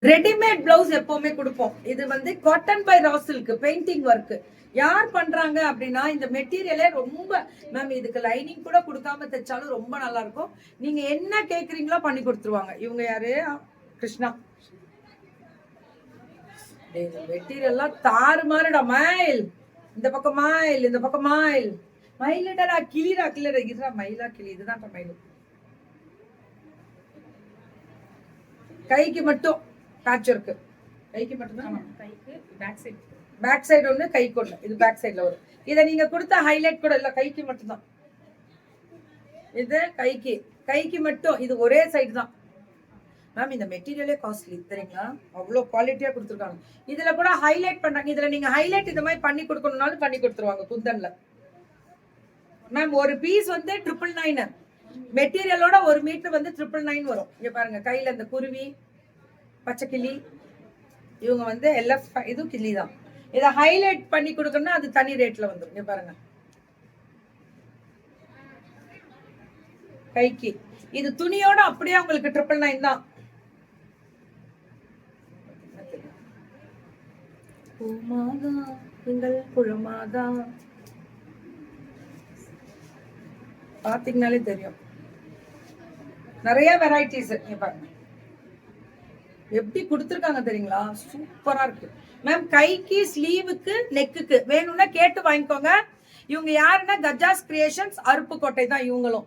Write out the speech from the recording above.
Readymade blouse எப்பவுமே கொடுப்போம். இது வந்து cotton by raw silk painting work. யார் பண்றாங்க அப்படின்னா இந்த மெட்டீரியலே ரொம்ப மேம் இதுக்கு லைனிங் கூட கொடுக்காம தைச்சாலும் ரொம்ப நல்லா இருக்கும். நீங்க என்ன கேக்குறீங்களோ பண்ணி கொடுத்துருவாங்க. இவங்க யாரு? கிருஷ்ணா. மெட்டீரியல்லாம் தாறுமாறுடா. மயில் இந்த பக்கம், மயில் இந்த பக்கம், மயில் மயிலடா கிளிரா கிளிரா இதுதான் மயிலா கிளி. இதுதான் மயில். கைக்கு மட்டும் பேட்ச் ஒர்க். கைக்கு மட்டும் தான். கைக்கு பேக் சைடு ஒன்று, கைக்கு ஒன்று. இது பேக் சைடில் வரும். இதை நீங்கள் கொடுத்த ஹைலைட் கூட இல்லை, கைக்கு மட்டும்தான். இது கைக்கு மட்டும். இது ஒரே சைடு தான் மேம். இந்த மெட்டீரியலே காஸ்ட்லி தெரியுங்களா? அவ்வளோ குவாலிட்டியாக கொடுத்துருக்காங்க. இதில் கூட ஹைலைட் பண்ணுறாங்க. இதில் நீங்கள் ஹைலைட் இந்த மாதிரி பண்ணி கொடுக்கணும்னாலும் பண்ணி கொடுத்துருவாங்க குந்தனில். மேம் ஒரு பீஸ் வந்து 999. மெட்டீரியலோட ஒரு மீட்டர் வந்து 999 வரும். இங்கே பாருங்க, கையில் இந்த குருவி, பச்சை கிளி, இவங்க வந்து எல்லாம் இதுவும் கிளி தான். இதை ஹைலைட் பண்ணி கொடுக்கணும்னா அது தனி ரேட்ல வந்துடும். இங்க பாருங்க, கைக்கு இது துணியோட அப்படியே உங்களுக்கு 999 தான். பாத்தீங்கன்னாலே தெரியும், நிறைய வெரைட்டிஸ். பாருங்க எப்படி கொடுத்துருக்காங்க தெரியுங்களா? சூப்பரா இருக்கு மேம். கைக்கு, ஸ்லீவுக்கு, நெக்குக்கு வேணும்னா கேட்டு வாங்கிக்கோங்க. இவங்க யாருன்னா கஜாஸ் கிரியேஷன்ஸ், அருப்புக்கோட்டை தான் இவங்களும்.